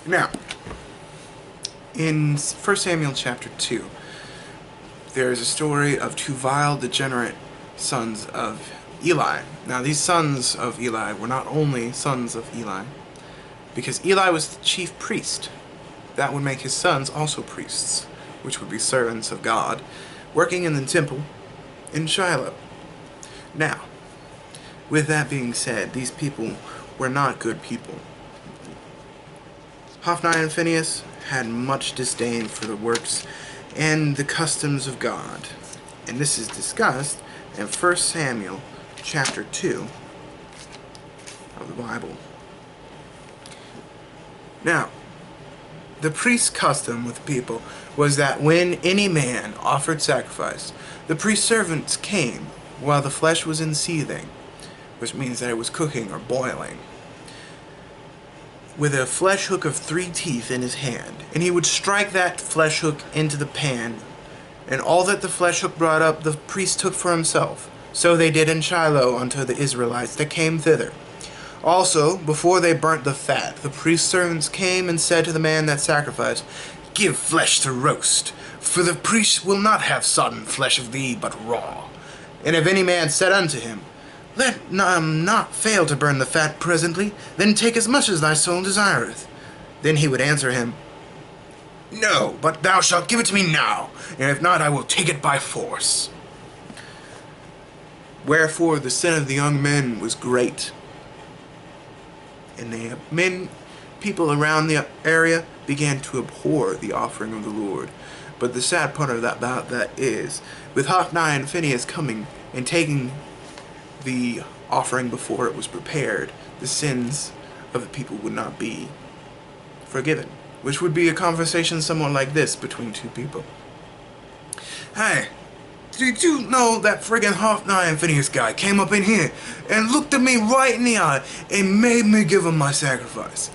Now, in 1 Samuel chapter 2, there is a story of two vile, degenerate sons of Eli. Now, these sons of Eli were not only sons of Eli, because Eli was the chief priest. That would make his sons also priests, which would be servants of God, working in the temple in Shiloh. Now, with that being said, these people were not good people. Hophni and Phinehas had much disdain for the works and the customs of God. And this is discussed in 1 Samuel chapter 2 of the Bible. Now, the priest's custom with people was that when any man offered sacrifice, the priest's servants came while the flesh was in seething, which means that it was cooking or boiling, with a flesh hook of 3 teeth in his hand, and he would strike that flesh hook into the pan, and all that the flesh hook brought up the priest took for himself. So they did in Shiloh unto the Israelites that came thither. Also, before they burnt the fat, the priest's servants came and said to the man that sacrificed, Give flesh to roast, for the priest will not have sodden flesh of thee, but raw. And if any man said unto him, Let not fail to burn the fat presently, then take as much as thy soul desireth. Then he would answer him, No, but thou shalt give it to me now, and if not, I will take it by force. Wherefore the sin of the young men was great, and the people around the area began to abhor the offering of the Lord. But the sad part of that is, with Hophni and Phinehas coming and taking the offering before it was prepared, the sins of the people would not be forgiven. Which would be a conversation somewhat like this between two people. Hey, did you know that friggin' Hophni and Phinehas guy came up in here and looked at me right in the eye and made me give him my sacrifice?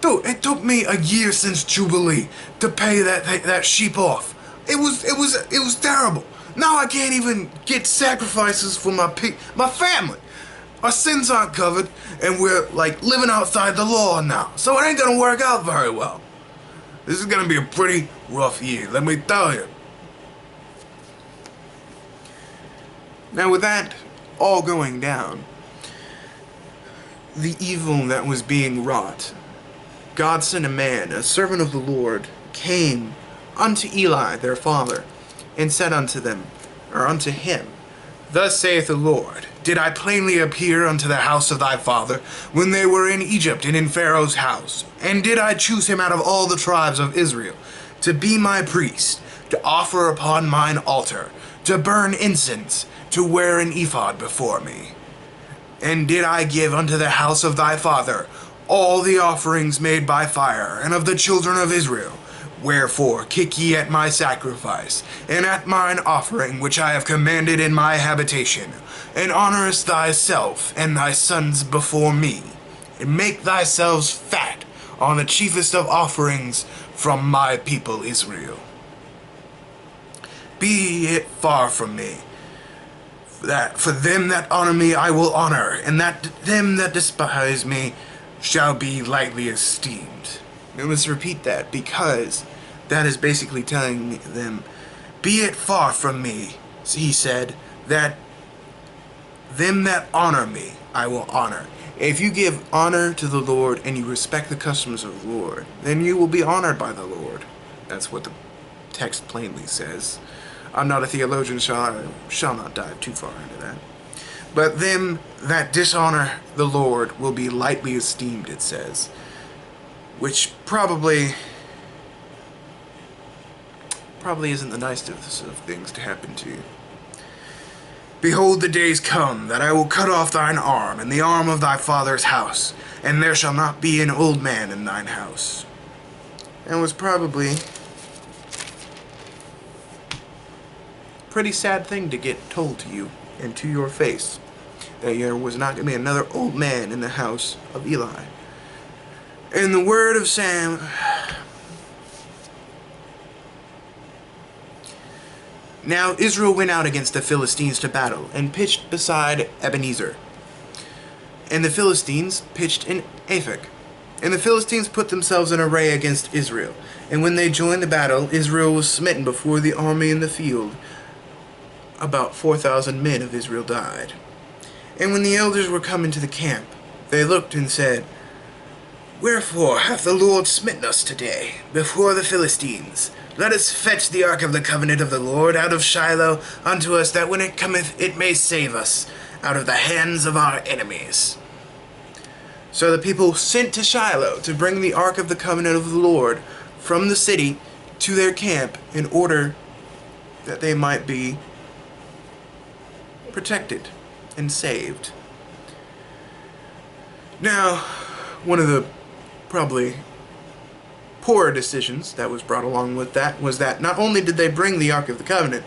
Dude, it took me a year since Jubilee to pay that sheep off. It was terrible. Now I can't even get sacrifices for my family. Our sins aren't covered, and we're like living outside the law now. So it ain't gonna work out very well. This is gonna be a pretty rough year, let me tell you. Now, with that all going down, the evil that was being wrought, God sent a man, a servant of the Lord, came unto Eli their father, and said unto him, Thus saith the Lord, Did I plainly appear unto the house of thy father, when they were in Egypt and in Pharaoh's house? And did I choose him out of all the tribes of Israel, to be my priest, to offer upon mine altar, to burn incense, to wear an ephod before me? And did I give unto the house of thy father all the offerings made by fire, and of the children of Israel? Wherefore kick ye at my sacrifice, and at mine offering which I have commanded in my habitation, and honorest thyself and thy sons before me, and make thyselves fat on the chiefest of offerings from my people Israel. Be it far from me, that for them that honor me I will honor, and that them that despise me shall be lightly esteemed. Now let's repeat that, because that is basically telling them, be it far from me, he said, that them that honor me I will honor. If you give honor to the Lord and you respect the customs of the Lord, then you will be honored by the Lord. That's what the text plainly says. I'm not a theologian, so I shall not dive too far into that. But them that dishonor the Lord will be lightly esteemed, it says. Which probably isn't the nicest of things to happen to you. Behold, the days come, that I will cut off thine arm, and the arm of thy father's house, and there shall not be an old man in thine house. That was probably a pretty sad thing to get told to you, and to your face, that there was not going to be another old man in the house of Eli. And the word of Sam, Now Israel went out against the Philistines to battle, and pitched beside Ebenezer. And the Philistines pitched in Aphek. And the Philistines put themselves in array against Israel. And when they joined the battle, Israel was smitten before the army in the field. About 4,000 men of Israel died. And when the elders were come into the camp, they looked and said, Wherefore hath the Lord smitten us today before the Philistines? Let us fetch the ark of the covenant of the Lord out of Shiloh unto us, that when it cometh it may save us out of the hands of our enemies. So the people sent to Shiloh to bring the ark of the covenant of the Lord from the city to their camp, in order that they might be protected and saved. Now, one of the probably poorer decisions that was brought along with that was that not only did they bring the Ark of the Covenant,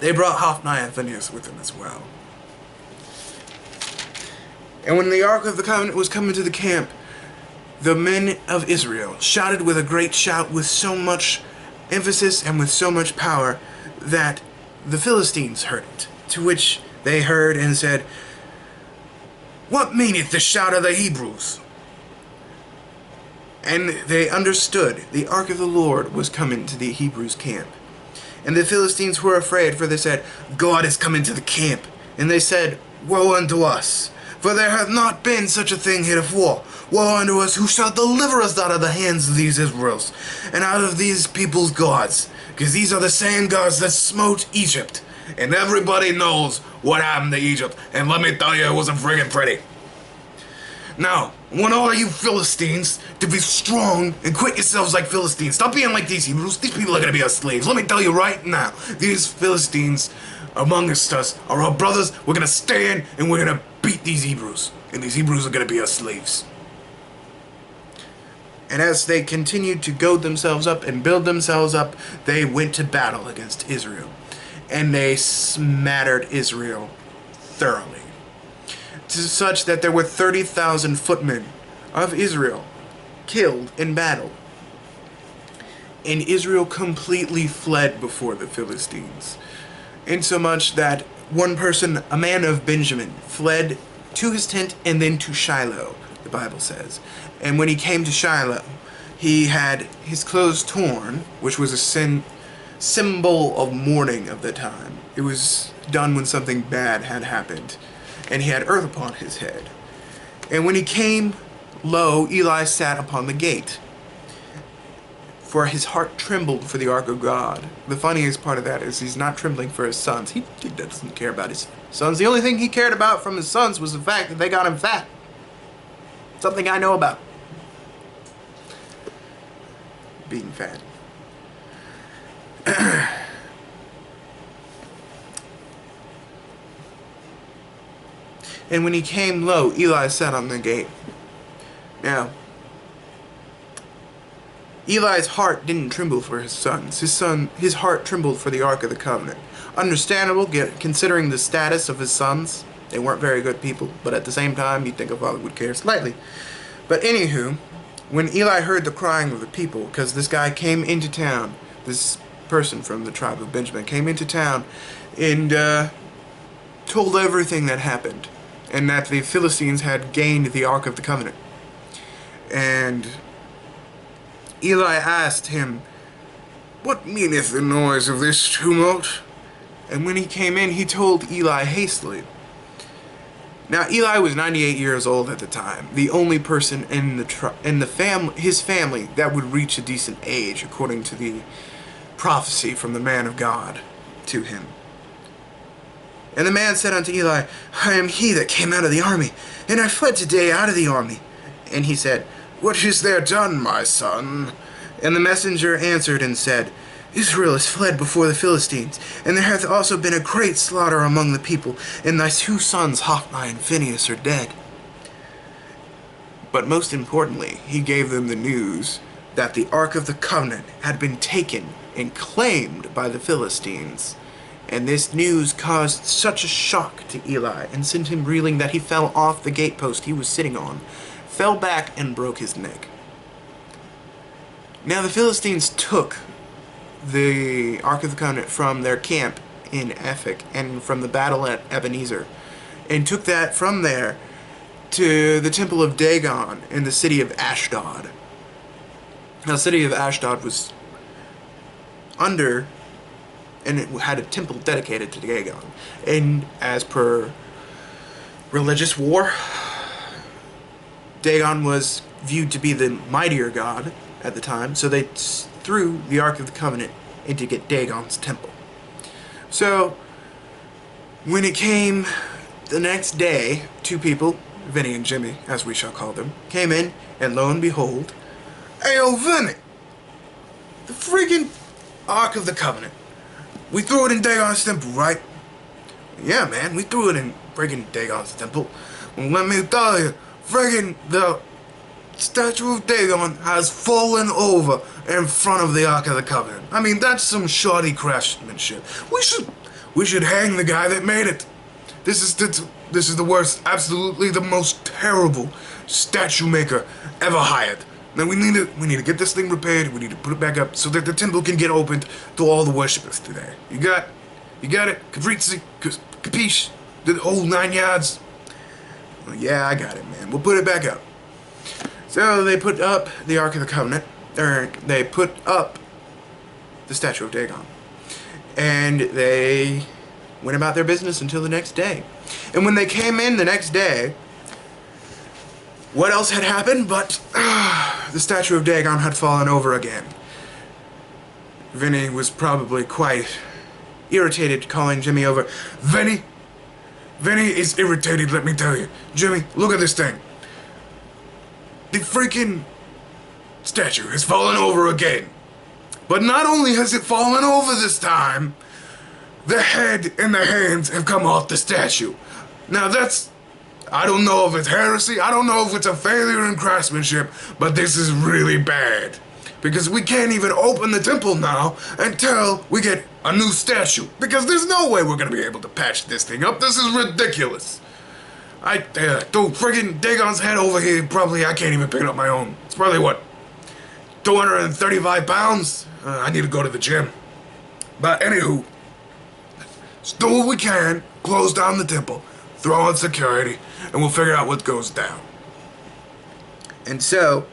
they brought Hophni and Phinehas with them as well. And when the Ark of the Covenant was coming to the camp, the men of Israel shouted with a great shout, with so much emphasis and with so much power, that the Philistines heard it. To which they heard and said, What meaneth the shout of the Hebrews? And they understood the ark of the Lord was coming to the Hebrews' camp. And the Philistines were afraid, for they said, God is come into the camp. And they said, Woe unto us! For there hath not been such a thing heretofore. Woe unto us, who shall deliver us out of the hands of these Israels, and out of these people's gods? Because these are the same gods that smote Egypt. And everybody knows what happened to Egypt. And let me tell you, it wasn't friggin' pretty. Now, I want all of you Philistines to be strong and quit yourselves like Philistines. Stop being like these Hebrews. These people are going to be our slaves. Let me tell you right now, these Philistines amongst us are our brothers. We're going to stand and we're going to beat these Hebrews. And these Hebrews are going to be our slaves. And as they continued to goad themselves up and build themselves up, they went to battle against Israel. And they smattered Israel thoroughly. To such that there were 30,000 footmen of Israel killed in battle. And Israel completely fled before the Philistines. Insomuch that one person, a man of Benjamin, fled to his tent and then to Shiloh, the Bible says. And when he came to Shiloh, he had his clothes torn, which was a symbol of mourning of the time. It was done when something bad had happened. And he had earth upon his head. And when he came, lo, Eli sat upon the gate. For his heart trembled for the ark of God. The funniest part of that is he's not trembling for his sons. He doesn't care about his sons. The only thing he cared about from his sons was the fact that they got him fat. Something I know about. Being fat. And when he came, lo, Eli sat on the gate. Now, Eli's heart didn't tremble for his sons. His heart trembled for the Ark of the Covenant. Understandable, considering the status of his sons. They weren't very good people, but at the same time, you'd think a father would care slightly. But anywho, when Eli heard the crying of the people, because this guy came into town, this person from the tribe of Benjamin came into town and told everything that happened. And that the Philistines had gained the Ark of the Covenant. And Eli asked him, What meaneth the noise of this tumult? And when he came in, he told Eli hastily. Now Eli was 98 years old at the time, the only person in his family that would reach a decent age, according to the prophecy from the man of God to him. And the man said unto Eli, I am he that came out of the army, and I fled today out of the army. And he said, What is there done, my son? And the messenger answered and said, Israel is fled before the Philistines, and there hath also been a great slaughter among the people, and thy 2 sons, Hophni and Phinehas, are dead. But most importantly, he gave them the news that the Ark of the Covenant had been taken and claimed by the Philistines. And this news caused such a shock to Eli and sent him reeling that he fell off the gatepost he was sitting on, fell back, and broke his neck. Now the Philistines took the Ark of the Covenant from their camp in Aphek and from the battle at Ebenezer, and took that from there to the temple of Dagon in the city of Ashdod. Now, the city of Ashdod was under, and it had a temple dedicated to Dagon. And as per religious war, Dagon was viewed to be the mightier god at the time, so they threw the Ark of the Covenant into Dagon's temple. So, when it came the next day, two people, Vinny and Jimmy, as we shall call them, came in, and lo and behold, hey, yo, Vinny, the freaking Ark of the Covenant, we threw it in Dagon's temple, right? Yeah, man, we threw it in friggin' Dagon's temple. Well, let me tell you, friggin' the statue of Dagon has fallen over in front of the Ark of the Covenant. I mean, that's some shoddy craftsmanship. We should hang the guy that made it. This is the worst, absolutely the most terrible statue maker ever hired. Now we need to get this thing repaired. We need to put it back up so that the temple can get opened to all the worshippers today. You got it? Caprese? Capiche? The whole 9 yards? Well, yeah, I got it, man. We'll put it back up. So they put up the Ark of the Covenant, or they put up the statue of Dagon. And they went about their business until the next day. And when they came in the next day, what else had happened but the statue of Dagon had fallen over again. Vinny was probably quite irritated, calling Jimmy over. Vinny is irritated, let me tell you. Jimmy, look at this thing. The freaking statue has fallen over again. But not only has it fallen over this time, the head and the hands have come off the statue. Now that's, I don't know if it's heresy, I don't know if it's a failure in craftsmanship, but this is really bad. Because we can't even open the temple now until we get a new statue. Because there's no way we're gonna be able to patch this thing up. This is ridiculous. I threw friggin' Dagon's head over here, probably I can't even pick it up my own. It's probably what, 235 pounds? I need to go to the gym. But anywho, let's do what we can, close down the temple, throw on security, and we'll figure out what goes down. And so,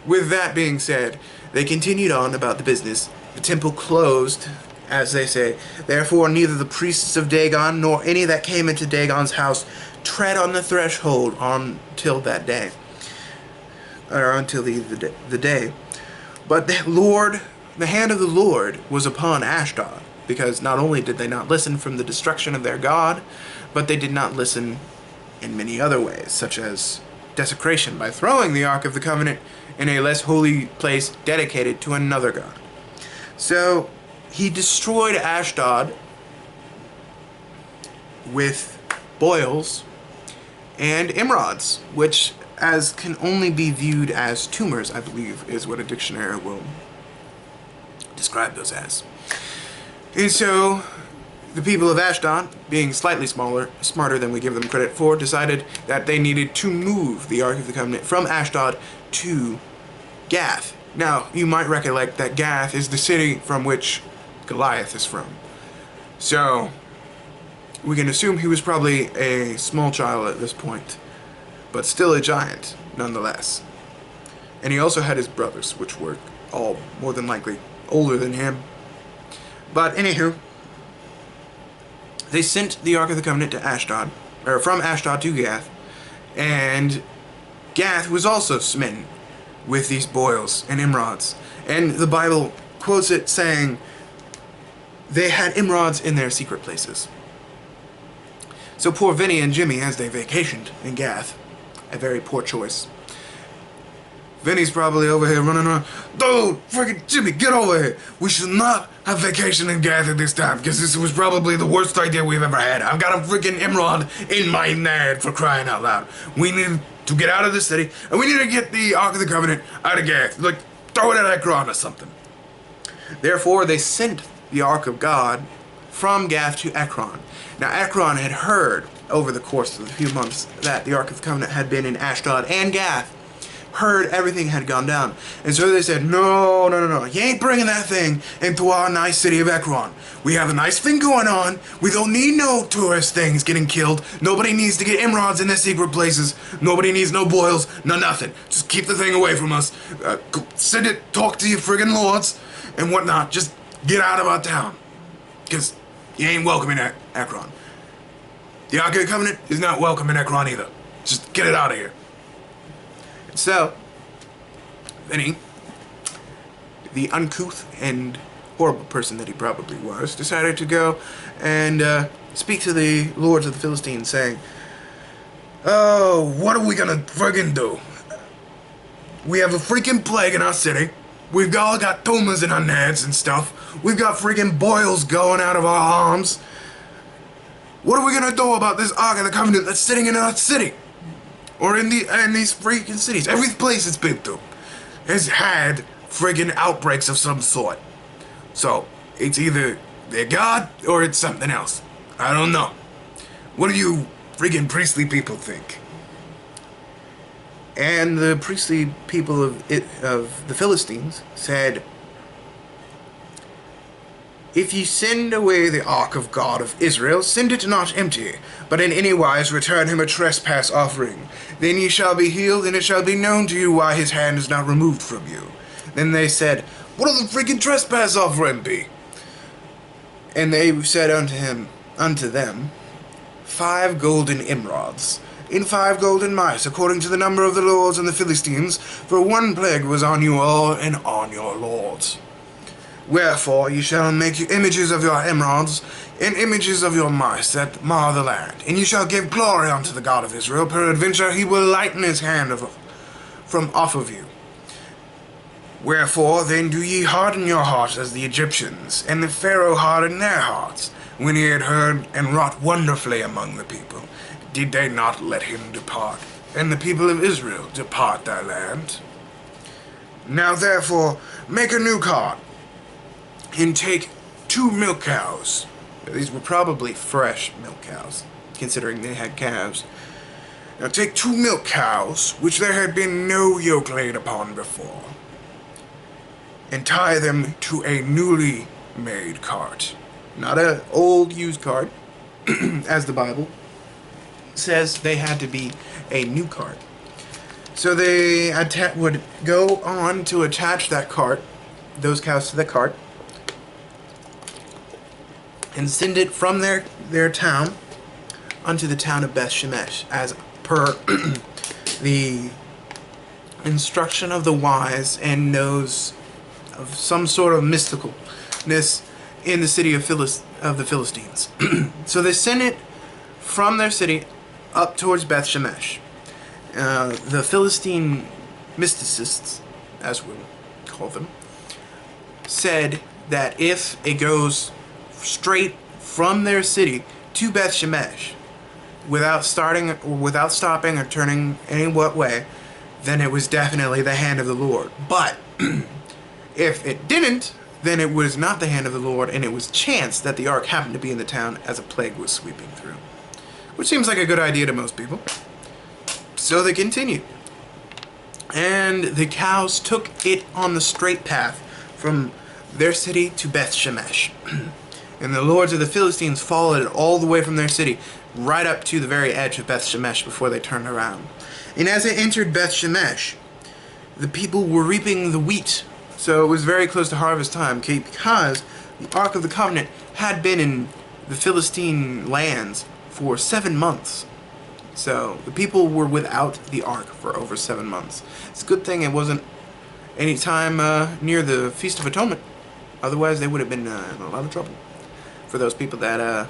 with that being said, they continued on about the business. The temple closed, as they say. Therefore, neither the priests of Dagon nor any that came into Dagon's house tread on the threshold until that day, or until the day. But the hand of the Lord was upon Ashdod, because not only did they not listen from the destruction of their God, but they did not listen in many other ways, such as desecration by throwing the Ark of the Covenant in a less holy place dedicated to another god. So he destroyed Ashdod with boils and emerods, which as can only be viewed as tumors, I believe, is what a dictionary will describe those as. And so the people of Ashdod, being slightly smarter than we give them credit for, decided that they needed to move the Ark of the Covenant from Ashdod to Gath. Now, you might recollect that Gath is the city from which Goliath is from. So, we can assume he was probably a small child at this point, but still a giant, nonetheless. And he also had his brothers, which were all more than likely older than him. But anywho, they sent the Ark of the Covenant to Ashdod, or from Ashdod to Gath, and Gath was also smitten with these boils and emerods. And the Bible quotes it saying they had emerods in their secret places. So poor Vinny and Jimmy, as they vacationed in Gath, a very poor choice. Vinny's probably over here running around. Dude, freaking Jimmy, get over here. We should not have vacation in Gath at this time, because this was probably the worst idea we've ever had. I've got a freaking emerald in my head, for crying out loud. We need to get out of the city, and we need to get the Ark of the Covenant out of Gath. Like, throw it at Ekron or something. Therefore, they sent the Ark of God from Gath to Ekron. Now, Ekron had heard, over the course of a few months, that the Ark of the Covenant had been in Ashdod and Gath, heard everything had gone down. And so they said, no, no, no, no, you ain't bringing that thing into our nice city of Ekron. We have a nice thing going on. We don't need no tourist things getting killed. Nobody needs to get emeralds in their secret places. Nobody needs no boils, no nothing. Just keep the thing away from us. Send it, talk to your friggin' lords and whatnot. Just get out of our town. Because you ain't welcome in Ekron. The Ark of the Covenant is not welcome in Ekron either. Just get it out of here. So, then the uncouth and horrible person that he probably was, decided to go and speak to the lords of the Philistines, saying, oh, what are we gonna friggin' do? We have a freaking plague in our city. We've all got tumors in our heads and stuff. We've got freaking boils going out of our arms. What are we gonna do about this Ark of the Covenant that's sitting in our city? Or in these freaking cities. Every place it's been to has had friggin' outbreaks of some sort. So, it's either their god or it's something else. I don't know. What do you friggin' priestly people think? And the priestly people of the Philistines said, if ye send away the ark of God of Israel, send it not empty, but in any wise return him a trespass offering. Then ye shall be healed, and it shall be known to you why his hand is not removed from you. Then they said, what'll the freaking trespass offering be? And they said unto them, 5 golden emeralds, and 5 golden mice, according to the number of the lords and the Philistines, for one plague was on you all, and on your lords. Wherefore ye shall make you images of your emeralds, and images of your mice that mar the land. And ye shall give glory unto the God of Israel. Peradventure he will lighten his hand from off of you. Wherefore then do ye harden your hearts as the Egyptians, and the Pharaoh hardened their hearts, when he had heard and wrought wonderfully among the people. Did they not let him depart, and the people of Israel depart their land? Now therefore make a new cart, and take 2 milk cows. These were probably fresh milk cows, considering they had calves. Now take 2 milk cows, which there had been no yoke laid upon before, and tie them to a newly made cart. Not an old used cart, as the Bible says they had to be a new cart. So they would go on to attach that cart, those cows to the cart, and send it from their town unto the town of Beth Shemesh, as per the instruction of the wise and knows of some sort of mysticalness in the city of the Philistines. So they sent it from their city up towards Beth Shemesh. The Philistine mysticists, as we call them, said that if it goes straight from their city to Beth Shemesh without stopping or turning any what way, then it was definitely the hand of the Lord. But if it didn't, then it was not the hand of the Lord, and it was chance that the ark happened to be in the town as a plague was sweeping through. Which seems like a good idea to most people. So they continued. And the cows took it on the straight path from their city to Beth Shemesh. And the lords of the Philistines followed it all the way from their city, right up to the very edge of Beth Shemesh before they turned around. And as it entered Beth Shemesh, the people were reaping the wheat. So it was very close to harvest time, because the Ark of the Covenant had been in the Philistine lands for 7 months. So the people were without the Ark for over 7 months. It's a good thing it wasn't any time near the Feast of Atonement. Otherwise, they would have been in a lot of trouble. For those people that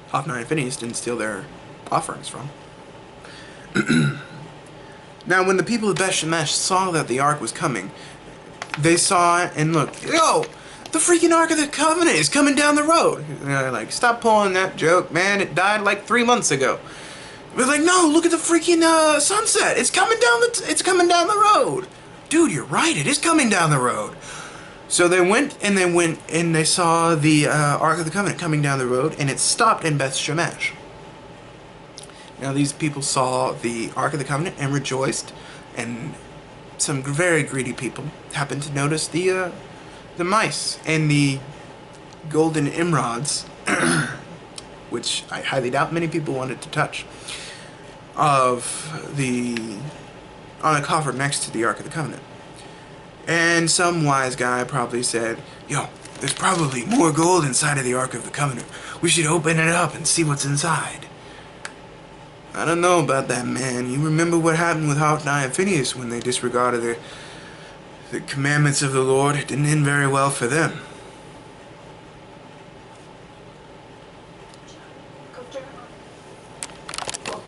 Hophni and Phinehas didn't steal their offerings from. Now, when the people of Beth Shemesh saw that the Ark was coming, they saw it and looked, yo, the freaking Ark of the Covenant is coming down the road. And they're like, stop pulling that joke, man. It died like 3 months ago. We're like, no, look at the freaking sunset. It's coming down the road. Dude, you're right. It is coming down the road. So they went and they saw the Ark of the Covenant coming down the road, and it stopped in Beth Shemesh. Now these people saw the Ark of the Covenant and rejoiced, and some very greedy people happened to notice the mice and the golden emeralds, which I highly doubt many people wanted to touch, of the on a coffer next to the Ark of the Covenant. And some wise guy probably said, "Yo, there's probably more gold inside of the Ark of the Covenant. We should open it up and see what's inside." I don't know about that, man. You remember what happened with Hophni and Phinehas when they disregarded the commandments of the Lord? It didn't end very well for them.